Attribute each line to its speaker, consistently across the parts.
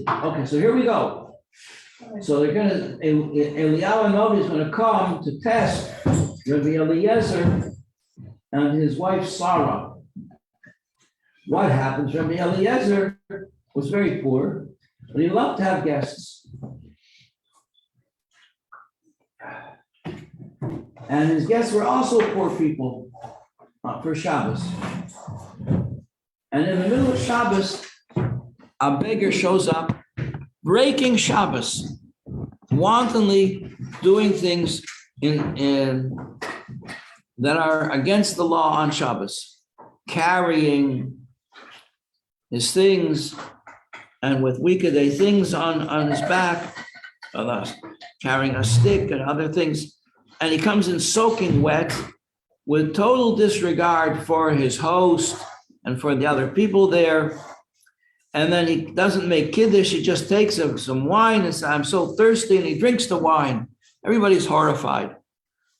Speaker 1: Okay, so here we go. So they're gonna, Eliyahu Novi is gonna come to test Rabbi Eliezer and his wife Sarah. What happens? Rabbi Eliezer was very poor, but he loved to have guests. And his guests were also poor people for Shabbos. And in the middle of Shabbos, a beggar shows up, breaking Shabbos, wantonly doing things that are against the law on Shabbos, carrying his things and with weekday things on his back, carrying a stick and other things. And he comes in soaking wet with total disregard for his host and for the other people there. And then he doesn't make kiddush, he just takes some wine and says, I'm so thirsty, and he drinks the wine. Everybody's horrified.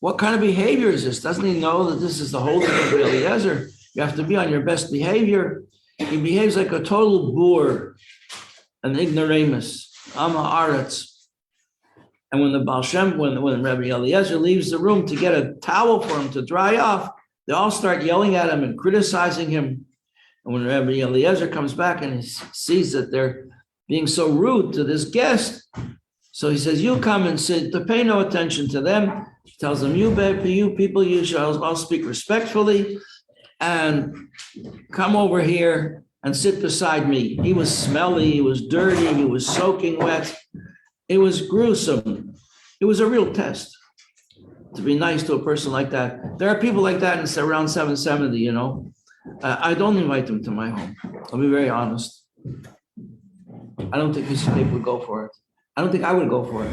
Speaker 1: What kind of behavior is this? Doesn't he know that this is the holy of Eliezer? You have to be on your best behavior. He behaves like a total boor, an ignoramus, Amma Aretz. And when the Baal Shem, when Rabbi Eliezer leaves the room to get a towel for him to dry off, they all start yelling at him and criticizing him. And when Rabbi Eliezer comes back and he sees that they're being so rude to this guest, so he says, you come and sit, to pay no attention to them. He tells them, you people, you shall all speak respectfully and come over here and sit beside me. He was smelly, he was dirty, he was soaking wet. It was gruesome. It was a real test to be nice to a person like that. There are people like that in around 770, you know. I don't invite them to my home. I'll be very honest. I don't think Mr. Pape would go for it. I don't think I would go for it.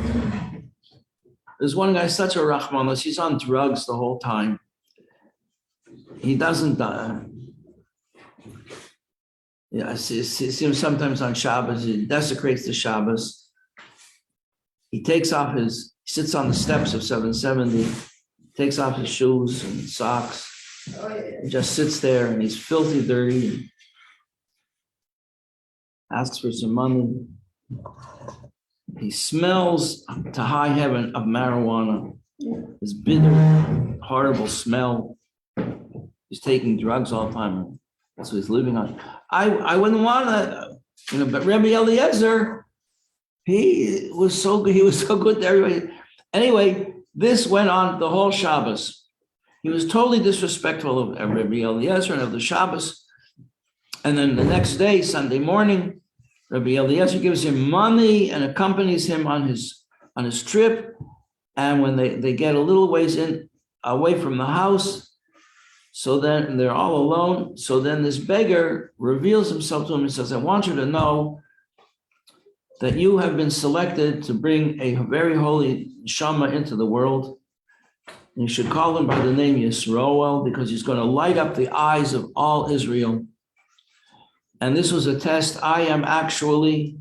Speaker 1: There's one guy, such a Rahmanos, he's on drugs the whole time. He doesn't, I see him sometimes on Shabbos, he desecrates the Shabbos. He sits on the steps of 770, takes off his shoes and socks. He just sits there and he's filthy dirty and asks for some money. He smells to high heaven of marijuana, this bitter, horrible smell. He's taking drugs all the time. That's what he's living on. I wouldn't want to, but Rabbi Eliezer, he was so good. He was so good to everybody. Anyway, this went on the whole Shabbos. He was totally disrespectful of Rabbi Eliezer and of the Shabbos. And then the next day, Sunday morning, Rabbi Eliezer gives him money and accompanies him on his trip. And when they get a little ways away from the house, so then they're all alone. So then this beggar reveals himself to him and says, I want you to know that you have been selected to bring a very holy neshama into the world. And you should call him by the name Yisroel, because he's going to light up the eyes of all Israel. And this was a test. I am actually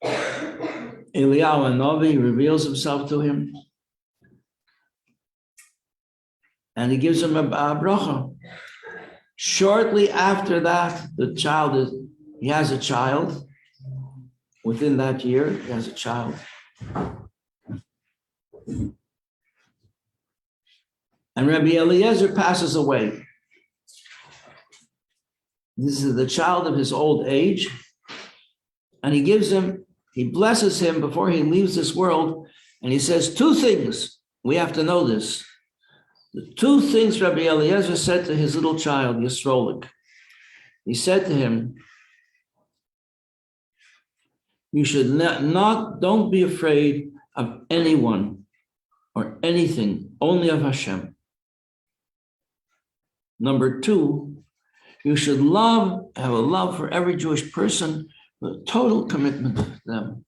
Speaker 1: Eliyahu Novi, reveals himself to him. And he gives him a bracha. Shortly after that, he has a child. Within that year, he has a child. And Rabbi Eliezer passes away. This is the child of his old age. And he blesses him before he leaves this world. And he says two things. We have to know this. The two things Rabbi Eliezer said to his little child, Yisrolik. He said to him, you should don't be afraid of anyone or anything, only of Hashem. Number two, you should have a love for every Jewish person with a total commitment to them.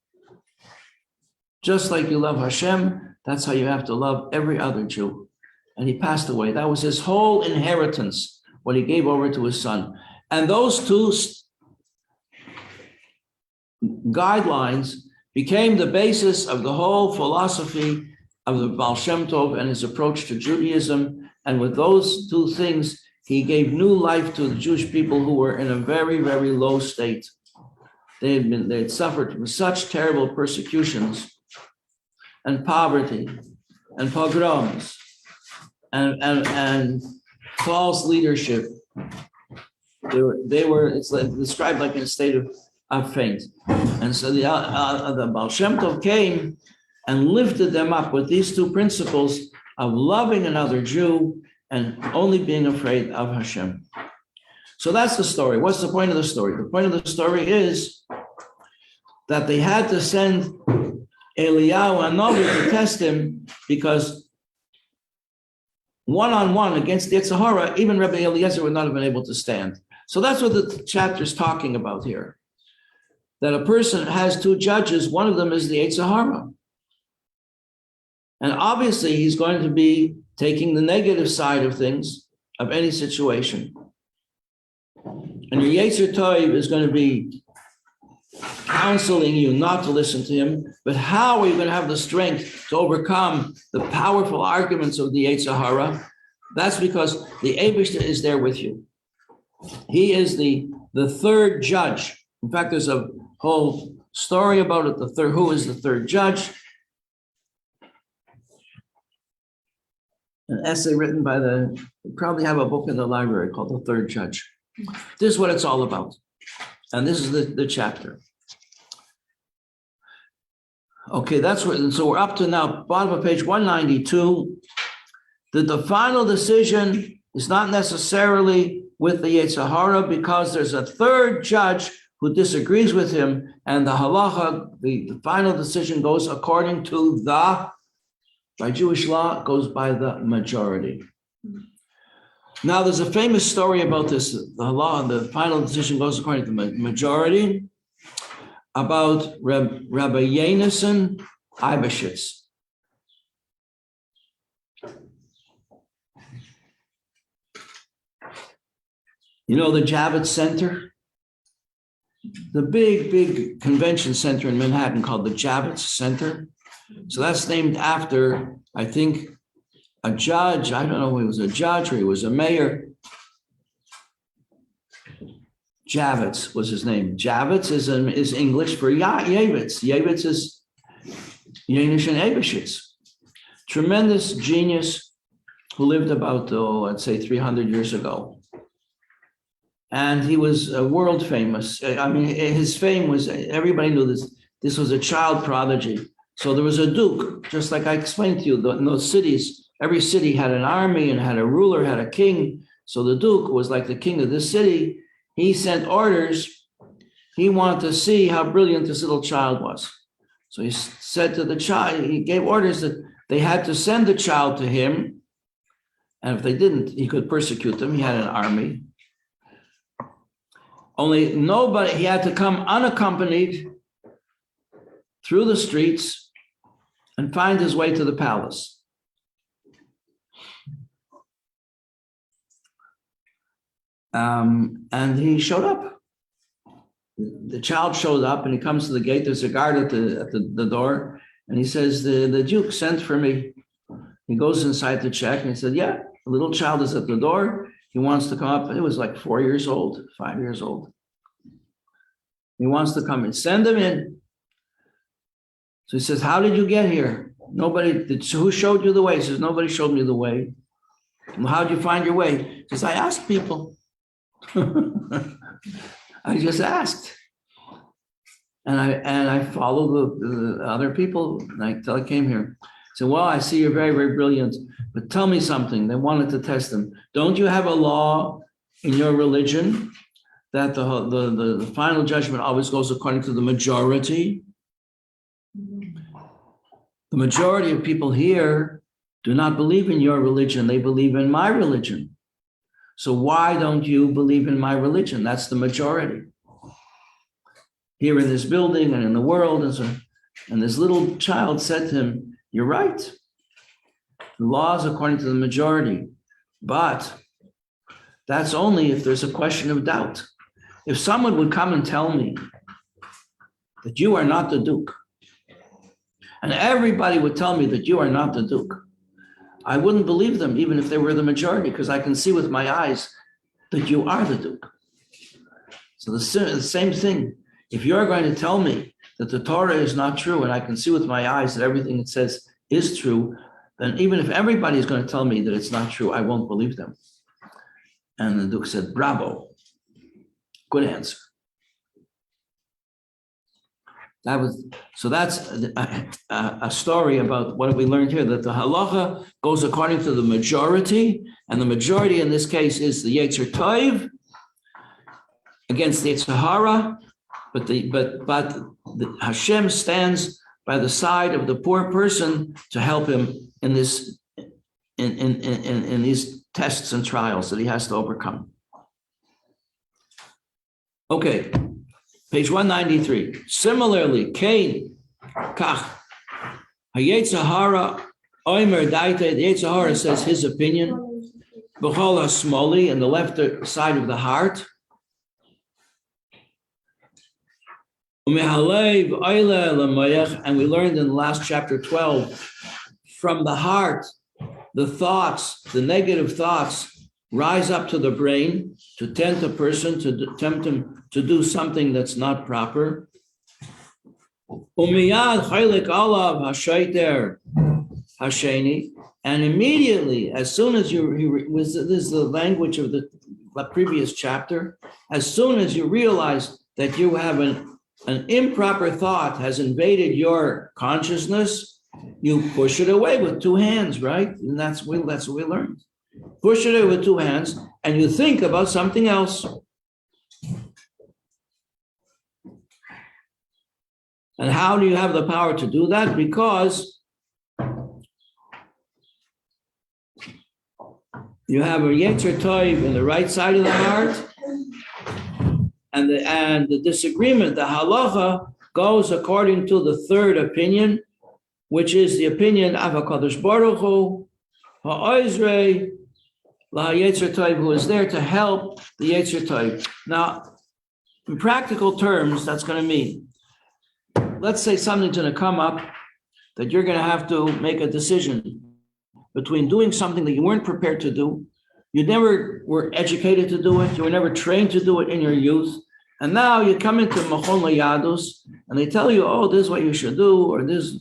Speaker 1: Just like you love Hashem, that's how you have to love every other Jew. And he passed away. That was his whole inheritance, what he gave over to his son. And those two guidelines became the basis of the whole philosophy of the Baal Shem Tov and his approach to Judaism. And with those two things, he gave new life to the Jewish people who were in a very, very low state. they'd suffered from such terrible persecutions and poverty and pogroms and false leadership. It's described like in a state of faint. And so the Baal Shem Tov came and lifted them up with these two principles of loving another Jew and only being afraid of Hashem. So that's the story. What's the point of the story? The point of the story is that they had to send Eliyahu Hanavi to test him, because one-on-one against the Yetzer Hara, even Rabbi Eliezer would not have been able to stand. So that's what the chapter is talking about here. That a person has two judges, one of them is the Yetzer Hara. And obviously he's going to be taking the negative side of things, of any situation. And your Yetzer Tov is going to be counseling you not to listen to him, but how are you going to have the strength to overcome the powerful arguments of the Yetzer Hara? That's because the Eibishter is there with you. He is the third judge. In fact, there's a whole story about it. Who is the third judge? An essay written by you probably have a book in the library called The Third Judge. This is what it's all about. And this is the chapter. Okay, so we're up to now, bottom of page 192. The final decision is not necessarily with the Yetzer Hara, because there's a third judge who disagrees with him, and the halacha, the final decision goes according to by Jewish law, it goes by the majority. Now, there's a famous story about this. The final decision goes according to the majority, about Rabbi Yonason Eibeshitz. You know the Javits Center? The big convention center in Manhattan called the Javits Center. So that's named after, I think, a judge. I don't know if he was a judge or he was a mayor. Javits was his name. Javits is English for Yavitz. Yavitz is Yonason Eibeshitz. Tremendous genius who lived about, I'd say 300 years ago. And he was world famous. I mean, his fame was, everybody knew this. This was a child prodigy. So there was a duke, just like I explained to you, in those cities, every city had an army and had a ruler, had a king. So the duke was like the king of this city. He sent orders. He wanted to see how brilliant this little child was. So he said to the child, he gave orders that they had to send the child to him. And if they didn't, he could persecute them. He had an army. Only he had to come unaccompanied through the streets and find his way to the palace. And he showed up. The child showed up and he comes to the gate. There's a guard at the door. And he says, the Duke sent for me. He goes inside to check and he said, yeah, the little child is at the door. He wants to come up. It was like 5 years old. He wants to come in. Send him in. So he says, how did you get here? Who showed you the way? He says, nobody showed me the way. Well, how did you find your way? He says, I asked people. I just asked. And I followed the other people until I came here. So, well, I see you're very, very brilliant, but tell me something. They wanted to test him. Don't you have a law in your religion that the final judgment always goes according to the majority? The majority of people here do not believe in your religion. They believe in my religion. So why don't you believe in my religion? That's the majority. Here in this building and in the world. And this little child said to him, you're right. The law is according to the majority. But that's only if there's a question of doubt. If someone would come and tell me that you are not the Duke, and everybody would tell me that you are not the Duke, I wouldn't believe them, even if they were the majority, because I can see with my eyes that you are the Duke. So the same thing. if you're going to tell me that the Torah is not true and I can see with my eyes that everything it says is true, then even if everybody is going to tell me that it's not true, I won't believe them. And the Duke said, bravo, good answer. That's a story about what we learned here, that the halacha goes according to the majority, and the majority in this case is the Yetzer Tov against the Yetzer Hara, but Hashem stands by the side of the poor person to help him in this in these tests and trials that he has to overcome. Okay. Page 193. Similarly, Cain, Kach, Hayetzer Hara, Oimer Daite, the Yetzer Hara says his opinion, B'chol HaSmoli, in the left side of the heart, Umehalev Oile L'Mayach, and we learned in the last chapter 12, from the heart, the thoughts, the negative thoughts, rise up to the brain to tempt a person, to tempt him to do something that's not proper. Umiyad chaylik alav hashayter hasheni, and immediately, as soon as this is the language of the previous chapter, as soon as you realize that you have an improper thought has invaded your consciousness, you push it away with two hands, right? And that's what we learned. Push it away with two hands, and you think about something else. And how do you have the power to do that? Because you have a Yetzer Tov in the right side of the heart, and the disagreement, the halacha, goes according to the third opinion, which is the opinion of HaKadosh Baruch Hu, Ha'ozrei LaYetzer Tov, who is there to help the Yetzer Tov. Now, in practical terms, that's going to mean, let's say something's going to come up that you're going to have to make a decision between doing something that you weren't prepared to do. You never were educated to do it. You were never trained to do it in your youth. And now you come into Machon LaYadus and they tell you, oh, this is what you should do, or this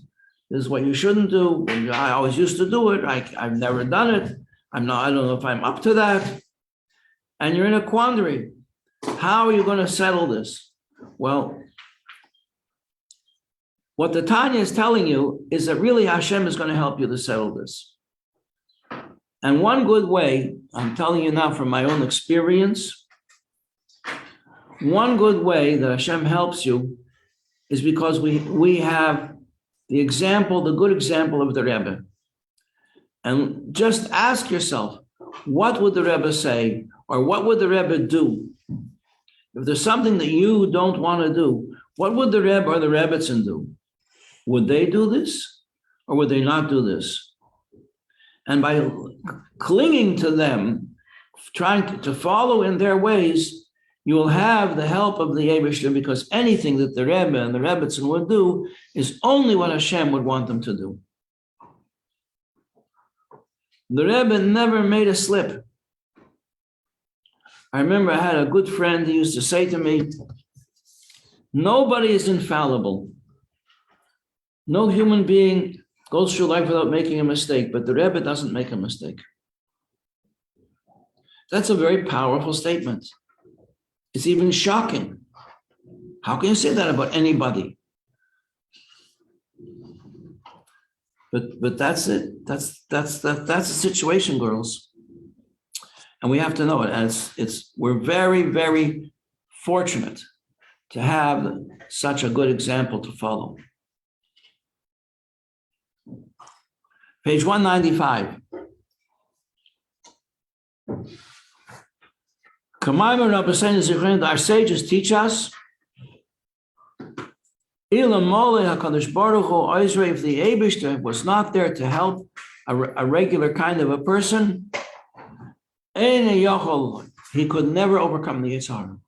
Speaker 1: is what you shouldn't do. I always used to do it. I've never done it. I don't know if I'm up to that. And you're in a quandary. How are you going to settle this? Well, what the Tanya is telling you is that really Hashem is going to help you to settle this. And one good way, I'm telling you now from my own experience, one good way that Hashem helps you is because we have the good example of the Rebbe. And just ask yourself, what would the Rebbe say, or what would the Rebbe do? If there's something that you don't want to do, what would the Rebbe or the Rebbetzin do? Would they do this, or would they not do this? And by clinging to them, trying to follow in their ways, you will have the help of the Eibishter, because anything that the Rebbe and the Rebbetzin would do is only what Hashem would want them to do. The Rebbe never made a slip. I remember I had a good friend who used to say to me, nobody is infallible. No human being goes through life without making a mistake, but the Rebbe doesn't make a mistake. That's a very powerful statement. It's even shocking. How can you say that about anybody? But that's it. That's the situation, girls. And we have to know it. And we're very, very fortunate to have such a good example to follow. Page 195. Our sages teach us, if the Eibishter was not there to help a regular kind of a person, he could never overcome the Yetzer Hara.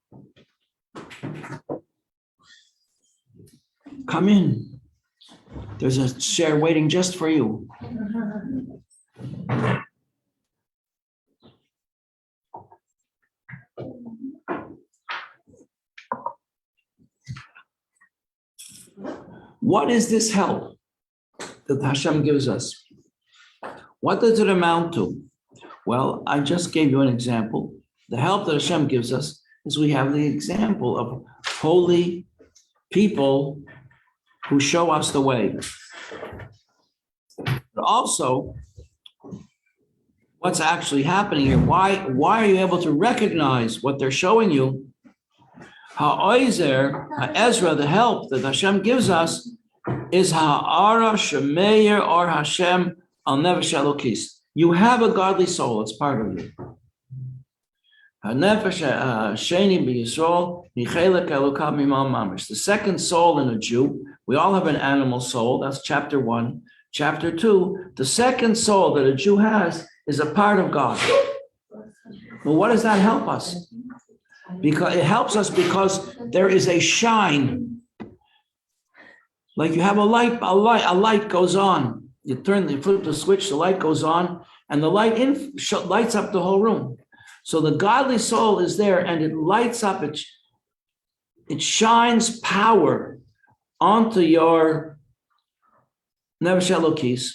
Speaker 1: Come in. There's a chair waiting just for you. What is this help that Hashem gives us? What does it amount to? Well, I just gave you an example. The help that Hashem gives us is we have the example of holy people who show us the way. But also, what's actually happening here? Why are you able to recognize what they're showing you? Ha'oizer, ha'ezra, the help that Hashem gives us is ha'ara shemeir or Hashem al nefesh elokis. You have a godly soul, it's part of you. Ha'nefesh sheni b'Yisrael michelek elokav mimal mamish. The second soul in a Jew, we all have an animal soul, that's chapter 1. Chapter 2, the second soul that a Jew has is a part of God. Well, what does that help us? Because it helps us because there is a shine. Like you have a light goes on. You flip the switch, the light goes on, and the light lights up the whole room. So the godly soul is there, and it lights up. It shines power onto your nefesh elokis,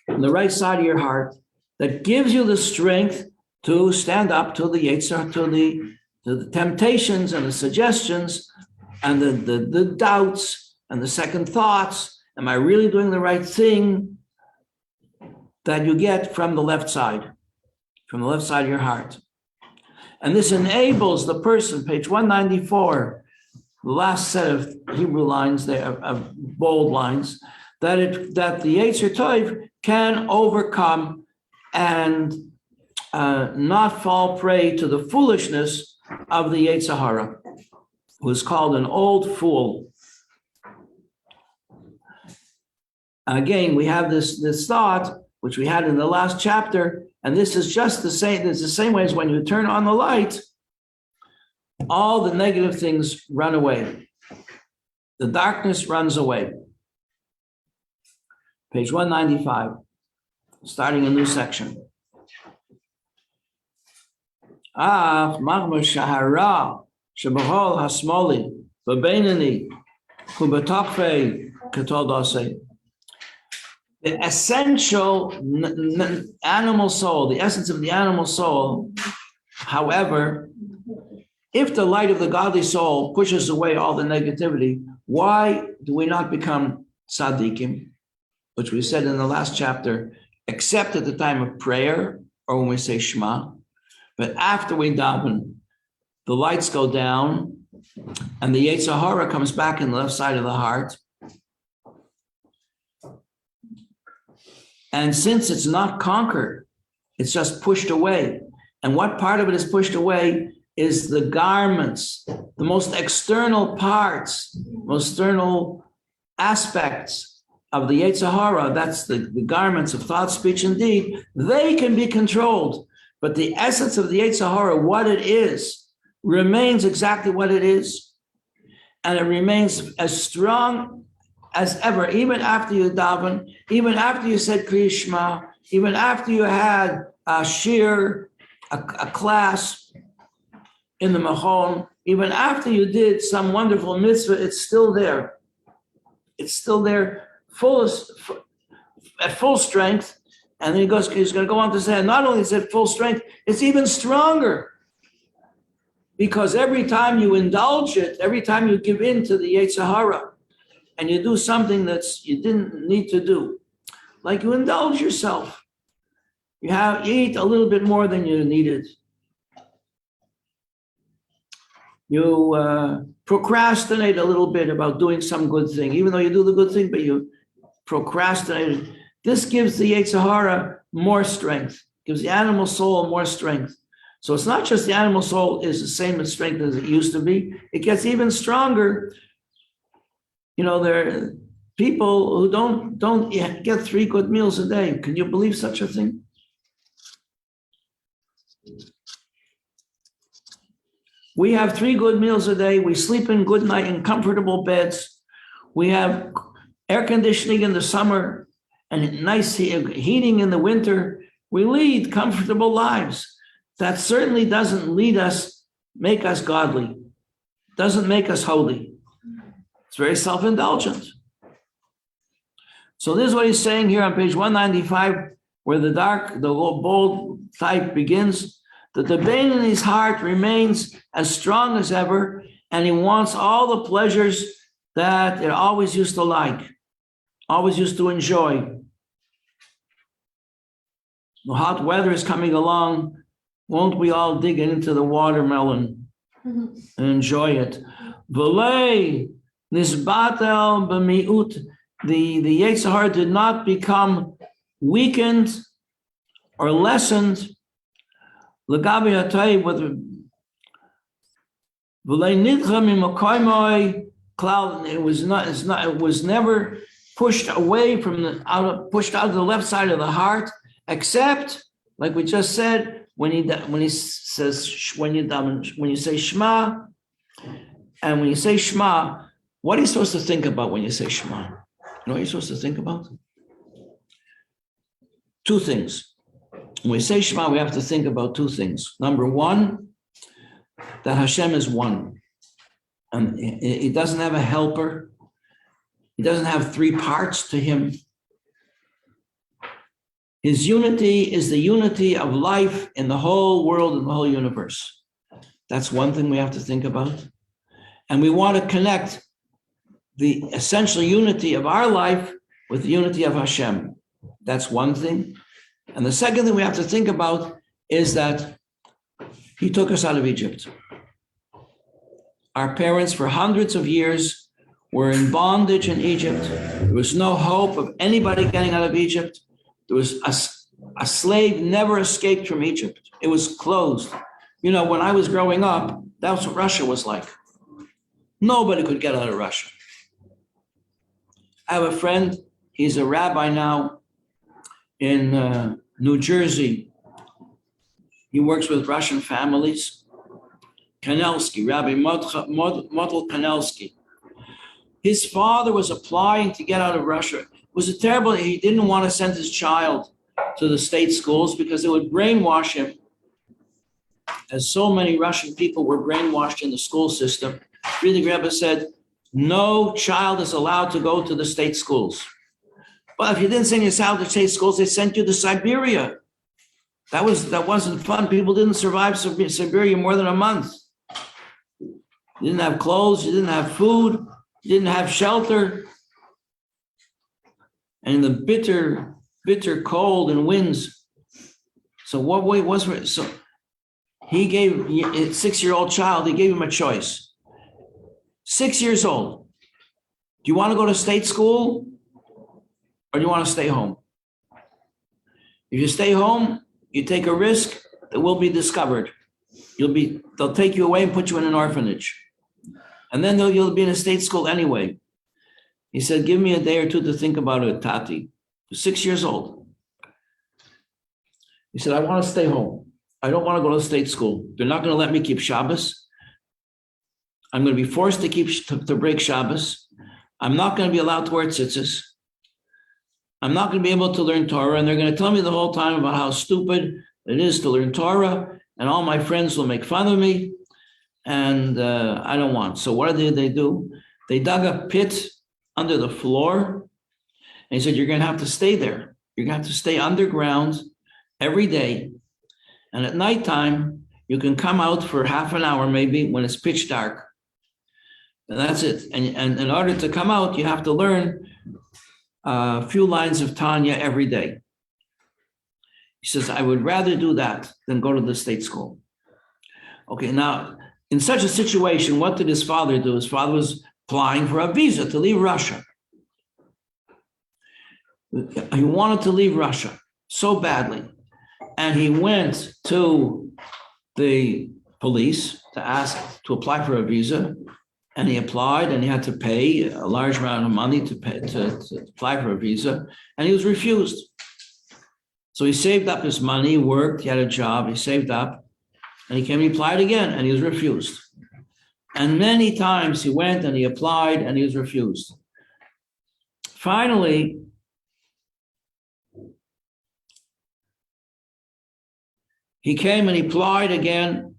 Speaker 1: on the right side of your heart, that gives you the strength to stand up to the Yetzer, to the temptations and the suggestions and the doubts and the second thoughts. Am I really doing the right thing? That you get from the left side of your heart. And this enables the person, page 194, the last set of Hebrew lines there, of bold lines, that the Yetzer Tov can overcome and not fall prey to the foolishness of the Yetzer Hara, who is called an old fool. Again, we have this thought, which we had in the last chapter, and this is just the same. It's the same way as when you turn on the light, all the negative things run away. The darkness runs away. Page 195, starting a new section. Shahara Shebahol Hasmoli Babeinani Kubatokfe Katodose. The essential animal soul, the essence of the animal soul, however, if the light of the godly soul pushes away all the negativity, why do we not become tzaddikim, which we said in the last chapter, except at the time of prayer or when we say Shema? But after we daven, the lights go down and the Yetzer Hara comes back in the left side of the heart. And since it's not conquered, it's just pushed away. And what part of it is pushed away is the garments, the most external parts, most external aspects of the Yetzer Hara. That's the garments of thought, speech, and deed. They can be controlled. But the essence of the Yetzer Hara, what it is, remains exactly what it is. And it remains as strong as ever, even after you daven, even after you said Kriya Shema, even after you had a shir, a class in the Machon, even after you did some wonderful mitzvah, it's still there. It's still there, at full strength. And then he's going to go on to say, not only is it full strength, it's even stronger. Because every time you indulge it, every time you give in to the Yetzer Hara, and you do something you didn't need to do, like you indulge yourself. You eat a little bit more than you needed. You procrastinate a little bit about doing some good thing, even though you do the good thing, but you procrastinate. This gives the Yetzer Hara more strength, gives the animal soul more strength. So it's not just the animal soul is the same in strength as it used to be. It gets even stronger. You know, there are people who don't get 3 good meals a day. Can you believe such a thing? We have 3 good meals a day. We sleep in good night in comfortable beds. We have air conditioning in the summer and nice heating in the winter. We lead comfortable lives. That certainly doesn't make us godly, doesn't make us holy. It's very self-indulgent. So this is what he's saying here on page 195, where the bold type begins, that the pain in his heart remains as strong as ever, and he wants all the pleasures that it always used to like, always used to enjoy. The hot weather is coming along. Won't we all dig into the watermelon and enjoy it? V'lei nisbatel b'miut. The Yetzer Hara did not become weakened or lessened. L'gabi hatay with v'lei nidcha mimakoymoi cloud. It was never pushed away from pushed out of the left side of the heart, except, like we just said, when you say Shema, and when you say Shema, what are you supposed to think about when you say Shema? You know what you're supposed to think about? Two things. When we say Shema, we have to think about two things. Number one, that Hashem is one, and He doesn't have a helper. He doesn't have three parts to Him. His unity is the unity of life in the whole world and the whole universe. That's one thing we have to think about. And we want to connect the essential unity of our life with the unity of Hashem. That's one thing. And the second thing we have to think about is that He took us out of Egypt. Our parents for hundreds of years were in bondage in Egypt. There was no hope of anybody getting out of Egypt. There was a slave never escaped from Egypt. It was closed. You know, when I was growing up, that's what Russia was like. Nobody could get out of Russia. I have a friend, he's a rabbi now in New Jersey. He works with Russian families. Kanelsky, Rabbi Motel Kanelsky. His father was applying to get out of Russia. It was a terrible, he didn't want to send his child to the state schools because it would brainwash him, as so many Russian people were brainwashed in the school system. Friedrich Rebbe said, no child is allowed to go to the state schools. But if you didn't send your child to state schools, they sent you to Siberia. That wasn't fun. People didn't survive Siberia more than a month. You didn't have clothes, you didn't have food, you didn't have shelter. And the bitter, bitter cold and winds. So what way was it? So he gave a 6-year-old child, he gave him a choice. 6 years old. Do you want to go to state school or do you want to stay home? If you stay home, you take a risk that will be discovered. They'll take you away and put you in an orphanage. And then you'll be in a state school anyway. He said, give me a day or two to think about it, Tati. 6 years old. He said, I want to stay home. I don't want to go to state school. They're not going to let me keep Shabbos. I'm going to be forced to break Shabbos. I'm not going to be allowed to wear tzitzis. I'm not going to be able to learn Torah. And they're going to tell me the whole time about how stupid it is to learn Torah. And all my friends will make fun of me. And I don't want. So what did they do? They dug a pit under the floor. And he said, you're going to have to stay there. You're going to have to stay underground every day. And at nighttime, you can come out for half an hour, maybe, when it's pitch dark. And that's it. And in order to come out, you have to learn a few lines of Tanya every day. He says, I would rather do that than go to the state school. Okay, now, in such a situation, what did his father do? His father was applying for a visa to leave Russia. He wanted to leave Russia so badly. And he went to the police to apply for a visa. And he applied and he had to pay a large amount of money to apply for a visa. And he was refused. So he saved up his money, worked, he had a job, he saved up. And he applied again and he was refused. And many times he went and he applied and he was refused. Finally, he came and he applied again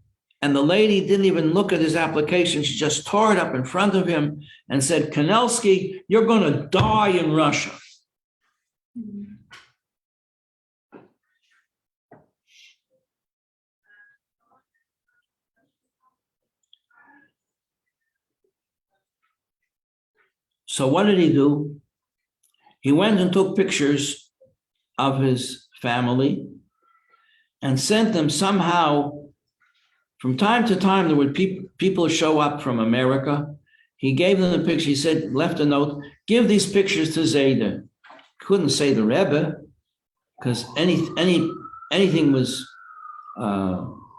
Speaker 1: And the lady didn't even look at his application. She just tore it up in front of him and said, Kanelsky, you're going to die in Russia. So what did he do? He went and took pictures of his family and sent them somehow. From time to time, there would people show up from America. He gave them the picture. He said, left a note, give these pictures to Zayda. Couldn't say the Rebbe, because anything was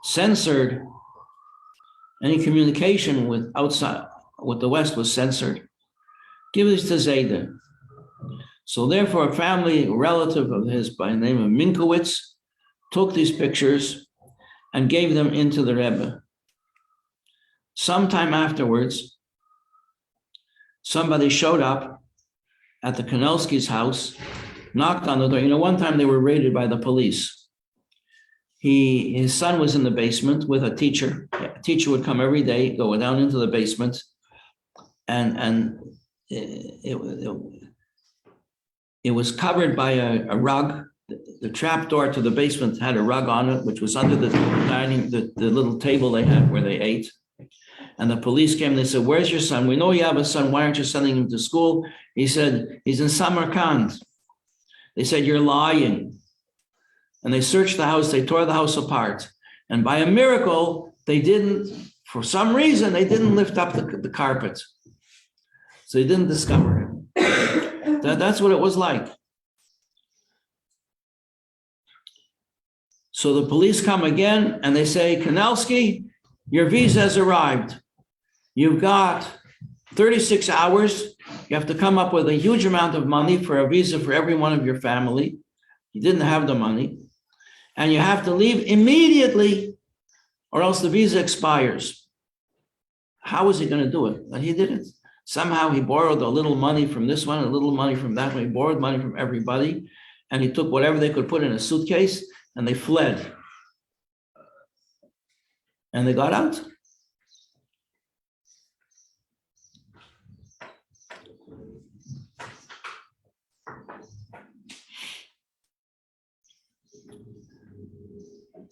Speaker 1: censored. Any communication with outside, with the West was censored. Give this to Zayda. So therefore, a family relative of his by the name of Minkowitz took these pictures and gave them into the Rebbe. Sometime afterwards, somebody showed up at the Kanelsky's house, knocked on the door. You know, one time they were raided by the police. His son was in the basement with a teacher. A teacher would come every day, go down into the basement, and it was covered by a rug. The trap door to the basement had a rug on it, which was under the little table they had where they ate. And the police came and they said, where's your son? We know you have a son. Why aren't you sending him to school? He said, he's in Samarkand. They said, you're lying. And they searched the house. They tore the house apart. And by a miracle, they didn't, for some reason, they didn't lift up the carpet. So they didn't discover him. That's what it was like. So the police come again and they say, Kanelsky, your visa has arrived. You've got 36 hours. You have to come up with a huge amount of money for a visa for every one of your family. You didn't have the money. And you have to leave immediately or else the visa expires. How was he going to do it? But he didn't. Somehow he borrowed a little money from this one, a little money from that one. He borrowed money from everybody. And he took whatever they could put in a suitcase and they fled. And they got out.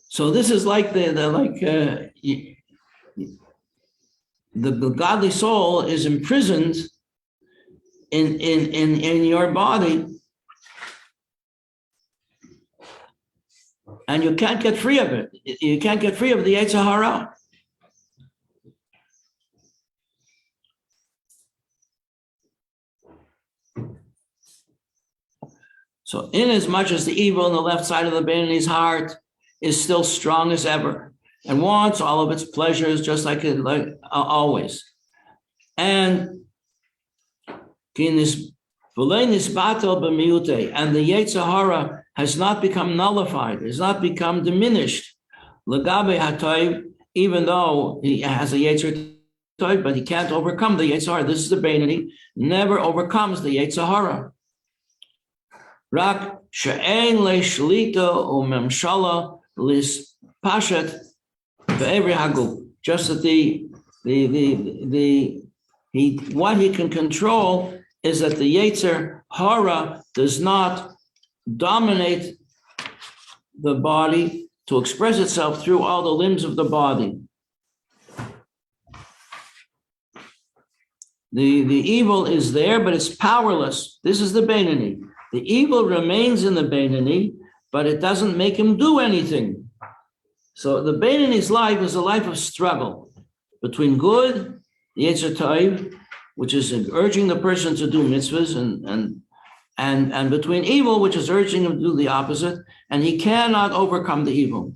Speaker 1: So this is like the godly soul is imprisoned in your body, and you can't get free of it. You can't get free of the Yetzer Hara. So inasmuch as the evil on the left side of the Benini's heart is still strong as ever and wants all of its pleasures just like always. And the Yetzer Hara has not become nullified, has not become diminished. Even though he has a Yetzer Tov, but he can't overcome the Yetzer Hara. This is the Beinoni, never overcomes the Yetzer Hara. Rak she'ein le'shlita u'memshala lis pashat ve'evri haguf. Just that what he can control is that the Yetzer Hara does not dominate the body to express itself through all the limbs of the body. The evil is there, but it's powerless. This is the Beinoni. The evil remains in the Beinoni, but it doesn't make him do anything. So the Beinoni's life is a life of struggle between good, the Yetzer Tov, which is urging the person to do mitzvahs, and between evil, which is urging him to do the opposite, and he cannot overcome the evil.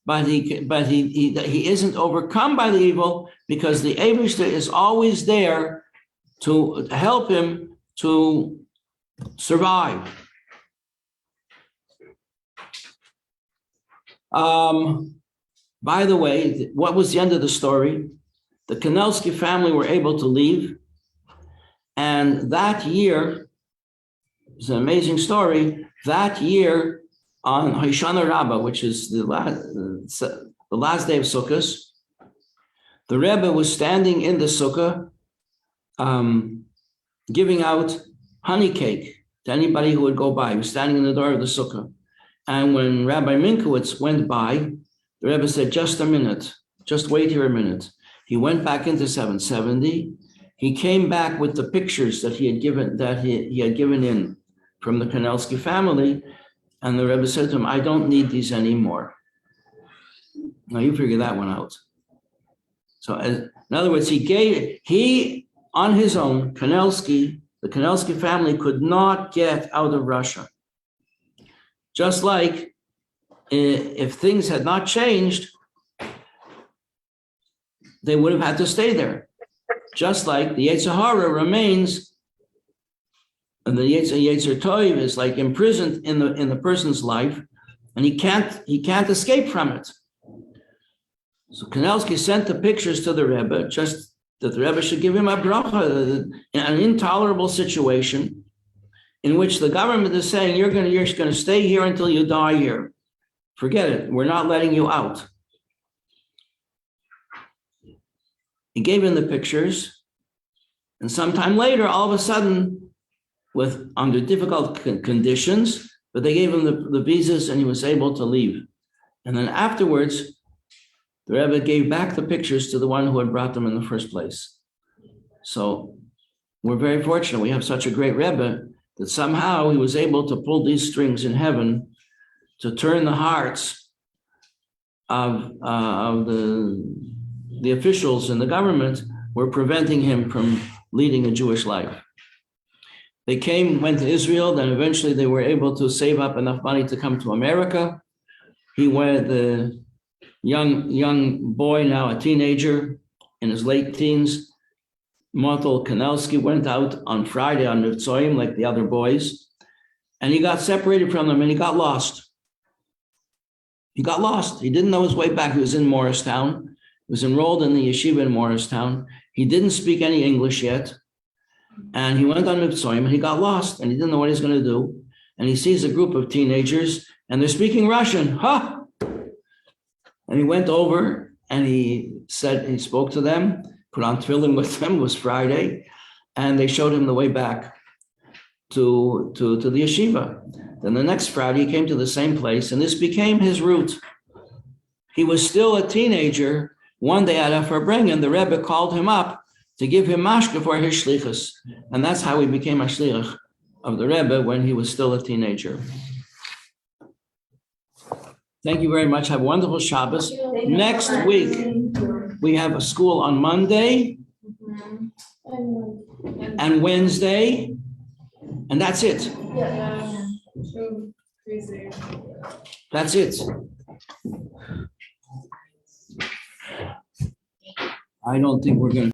Speaker 1: But he isn't overcome by the evil because the Eibishter is always there to help him to survive. By the way, what was the end of the story? The Kanelsky family were able to leave, and that year, it's an amazing story, That year, on Hoshana Rabbah, which is the last day of Sukkot, the Rebbe was standing in the sukkah, giving out honey cake to anybody who would go by. He was standing in the door of the sukkah. And when Rabbi Minkowitz went by, the Rebbe said, just a minute, just wait here a minute. He went back into 770. He came back with the pictures that he had given in from the Kanelsky family. And the Rebbe said to him, I don't need these anymore. Now you figure that one out. So in other words, he on his own, the Kanelsky family could not get out of Russia. Just like if things had not changed, they would have had to stay there. Just like the Yetzer Hara remains, and the Yetzer Tov is like imprisoned in the person's life, and he can't escape from it. So Kanelsky sent the pictures to the Rebbe, just that the Rebbe should give him a bracha, an intolerable situation in which the government is saying, you're going to stay here until you die here. Forget it. We're not letting you out. He gave him the pictures, and sometime later, all of a sudden, under difficult conditions, but they gave him the visas, and he was able to leave. And then afterwards, the Rebbe gave back the pictures to the one who had brought them in the first place. So we're very fortunate. We have such a great Rebbe that somehow he was able to pull these strings in heaven to turn the hearts of the officials in the government were preventing him from leading a Jewish life. They went to Israel, then eventually they were able to save up enough money to come to America. He went, the young boy, now a teenager in his late teens, Motel Kanelsky, went out on Friday on Nivtzoyim like the other boys, and he got separated from them and he got lost. He got lost. He didn't know his way back. He was in Morristown. He was enrolled in the yeshiva in Morristown. He didn't speak any English yet. And he went on Nivtzoyim and he got lost and he didn't know what he's going to do. And he sees a group of teenagers and they're speaking Russian. Ha! And he went over and he spoke to them, put on tefillin with them. It was Friday, and they showed him the way back to the yeshiva. Then the next Friday, he came to the same place, and this became his route. He was still a teenager. One day at a Farbrengen, the Rebbe called him up to give him mashke for his shlichus. And that's how he became a shliach of the Rebbe when he was still a teenager. Thank you very much. Have a wonderful Shabbos. Next week, we have a school on Monday and Wednesday, and that's it. That's it. I don't think we're going to